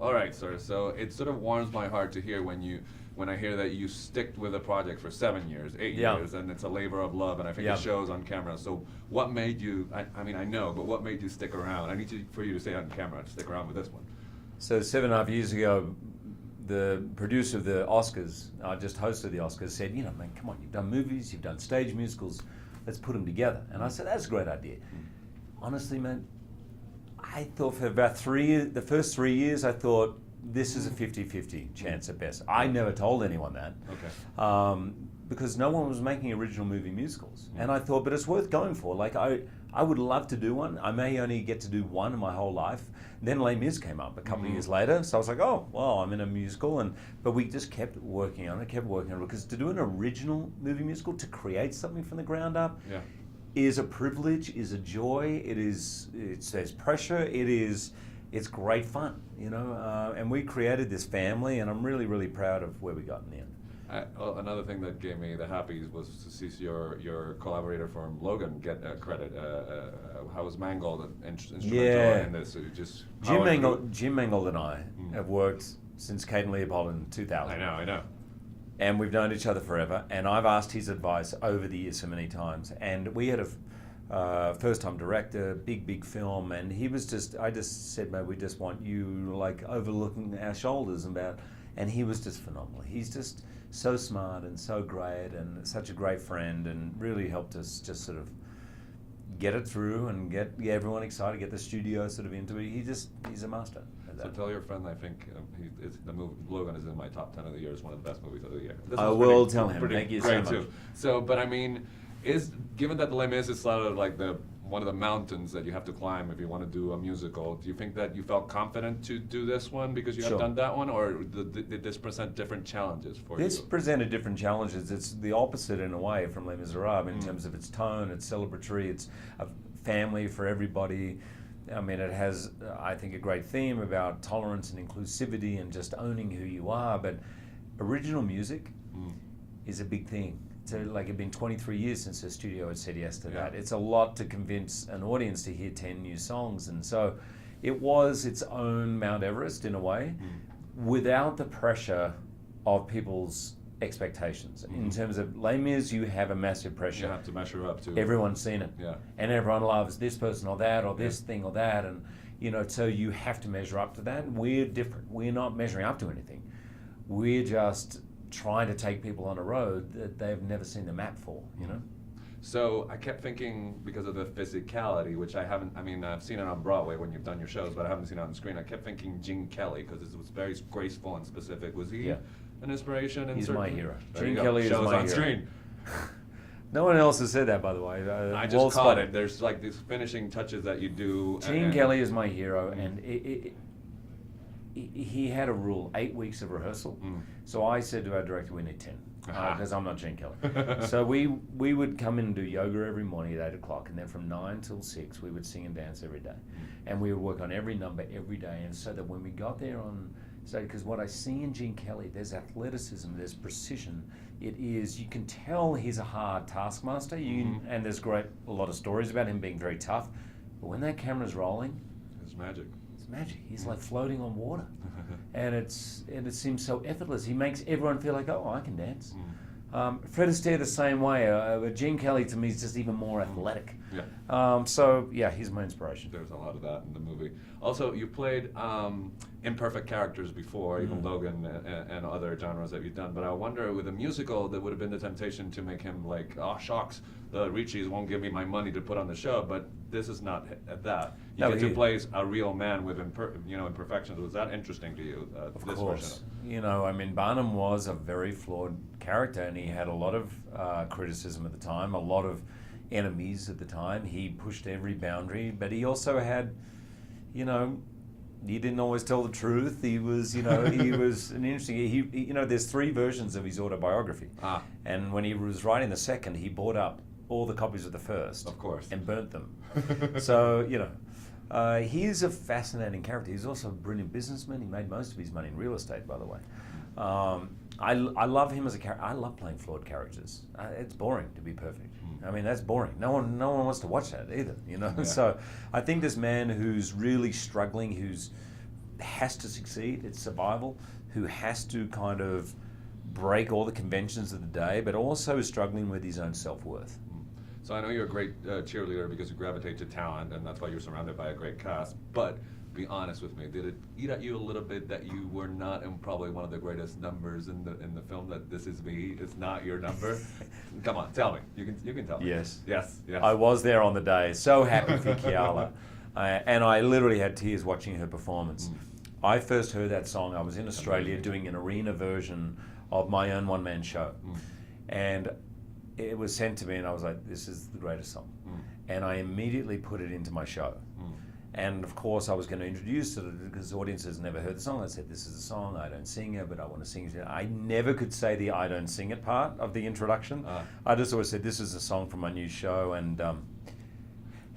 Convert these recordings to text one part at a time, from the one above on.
All right, sir. So it sort of warms my heart to hear when I hear that you stick with a project for 7 years, 8 years, and it's a labor of love, and I think it shows on camera. So what made you? I mean, I know, but what made you stick around? I need for you to say on camera, stick around with this one. So 7.5 years ago, the producer of the Oscars, I just hosted the Oscars, said, man, come on, you've done movies, you've done stage musicals, let's put them together. And I said, that's a great idea. Honestly, man, I thought for about the first 3 years, I thought this is a 50-50 chance at best. I never told anyone that. Okay. Because no one was making original movie musicals. And I thought, but it's worth going for. Like, I would love to do one. I may only get to do one in my whole life. Then Les Mis came up a couple of years later. So I was like, oh, well, I'm in a musical. But we just kept working on it, because to do an original movie musical, to create something from the ground up, is a privilege, is a joy. There's pressure. It's great fun, and we created this family, and I'm really, really proud of where we got in the end. Another thing that gave me the happies was to see your collaborator from Logan get credit. How was Mangold instrumental in this? Jim Mangold and I have worked since Kate and Leopold in 2000. I know. And we've known each other forever, and I've asked his advice over the years so many times. And we had a first-time director, big film, and I just said, mate, we just want you like overlooking our shoulders and he was just phenomenal. He's just so smart and so great and such a great friend, and really helped us just sort of get it through and get everyone excited, get the studio sort of into it. He's a master. So tell your friend I think the movie Logan is in my top 10 of the year. It's one of the best movies of the year. I will tell him. Thank you so much. Too. So, but I mean, given that Les Mis is sort of like one of the mountains that you have to climb if you want to do a musical, do you think that you felt confident to do this one because you have done that one, or did this present different challenges for you? This presented different challenges. It's the opposite in a way from Les Miserables in terms of its tone. It's celebratory. It's a family for everybody. I mean, it has, I think, a great theme about tolerance and inclusivity and just owning who you are. But original music is a big thing. So, like, it's been 23 years since the studio had said yes to that. It's a lot to convince an audience to hear 10 new songs. And so it was its own Mount Everest in a way, without the pressure of people's expectations. In terms of Les Mis, you have a massive pressure. You have to measure up to. Everyone's seen it. And everyone loves this person or that or this thing or that. And, so you have to measure up to that. We're different. We're not measuring up to anything. We're just trying to take people on a road that they've never seen the map for, So I kept thinking, because of the physicality, which I've seen it on Broadway when you've done your shows, but I haven't seen it on the screen. I kept thinking Gene Kelly, because it was very graceful and specific. Was he an inspiration? He's my hero. Gene Kelly is my hero. On screen. No one else has said that, by the way. I just caught it. There's like these finishing touches that you do. Gene Kelly is my hero, and he had a rule, 8 weeks of rehearsal. So I said to our director, we need 10, because I'm not Gene Kelly. So we would come in and do yoga every morning at 8 o'clock, and then from 9 till 6, we would sing and dance every day. And we would work on every number every day, and so that when we got there on stage, because what I see in Gene Kelly, there's athleticism, there's precision. You can tell he's a hard taskmaster, and there's a lot of stories about him being very tough, but when that camera's rolling, it's magic. Magic. He's like floating on water, and it seems so effortless. He makes everyone feel like, oh, I can dance. Fred Astaire the same way. But Gene Kelly to me is just even more athletic. He's my inspiration. There's a lot of that in the movie. Also, you played imperfect characters before, even Logan and other genres that you've done. But I wonder, with a musical, there would have been the temptation to make him like, oh shucks, the Ricci's won't give me my money to put on the show. But this is not that. You get to play a real man with imperfections. Was that interesting to you? Of course. Barnum was a very flawed character, and he had a lot of criticism at the time, a lot of enemies at the time. He pushed every boundary, but he also had, he didn't always tell the truth. He was, he was an interesting. There's 3 versions of his autobiography, and when he was writing the second, he bought up all the copies of the first, of course, and burnt them. So he's a fascinating character. He's also a brilliant businessman. He made most of his money in real estate, by the way. I love him as a character. I love playing flawed characters. It's boring to be perfect. I mean, that's boring. No one wants to watch that either, Yeah. So I think this man who's really struggling, who's has to succeed, it's survival, who has to kind of break all the conventions of the day, but also is struggling with his own self-worth. So I know you're a great cheerleader because you gravitate to talent, and that's why you're surrounded by a great cast. But be honest with me, did it eat at you a little bit that you were not in probably one of the greatest numbers in the film? That This Is Me is not your number? Come on, tell me. You can tell me. Yes. Yes. I was there on the day, so happy for Kiala. And I literally had tears watching her performance. I first heard that song, I was in Australia doing an arena version of my own one-man show. And it was sent to me and I was like, this is the greatest song. And I immediately put it into my show. And of course I was going to introduce it because the audience has never heard the song. I said, this is a song, I don't sing it, but I want to sing it. I never could say the I don't sing it part of the introduction. I just always said, this is a song from my new show, and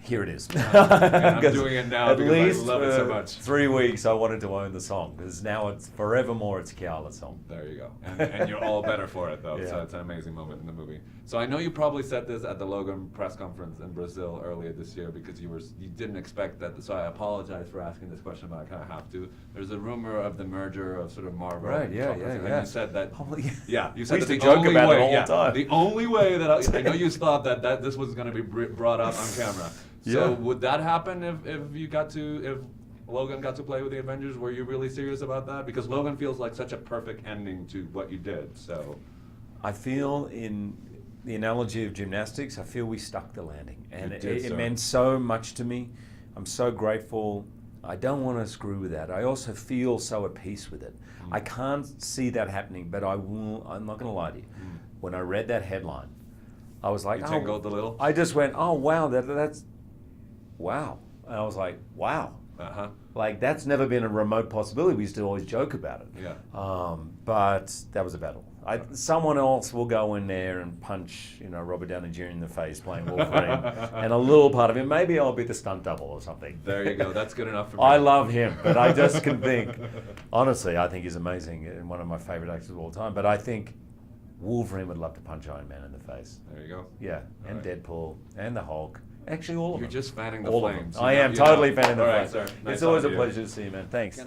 here it is. I'm doing it now at because least I love it so much. 3 weeks I wanted to own the song, because now it's forevermore it's Kiala's song. There you go. And you're all better for it, though. Yeah. So it's an amazing moment in the movie. So I know you probably said this at the Logan press conference in Brazil earlier this year because you didn't expect that. So I apologize for asking this question, but I kind of have to. There's a rumor of the merger of sort of Marvel. Right, yeah. And you said that. Yeah, you said We used that to the joke only about way, it all the time. The only way that I know you thought that this was going to be brought up on camera. So would that happen if Logan got to play with the Avengers? Were you really serious about that? Because Logan feels like such a perfect ending to what you did. So I feel, in the analogy of gymnastics, I feel we stuck the landing, and it meant so much to me. I'm so grateful. I don't want to screw with that. I also feel so at peace with it. I can't see that happening, but I'm not going to lie to you. When I read that headline, I was like, you tingled a little? I just went, oh wow, that's wow. And I was like, wow. Like, that's never been a remote possibility. We used to always joke about it. Yeah. But that was a battle. Someone else will go in there and punch, Robert Downey Jr. in the face playing Wolverine, and a little part of him, maybe I'll be the stunt double or something. There you go. That's good enough for me. I love him, but I just can think, honestly, I think he's amazing and one of my favorite actors of all time. But I think Wolverine would love to punch Iron Man in the face. There you go. Yeah, and Deadpool, and the Hulk. Actually, all of them. You're just fanning the all flames. I am totally fanning the flames. flames. Sir. Nice It's always a talking to you. pleasure to see you, man. Thanks.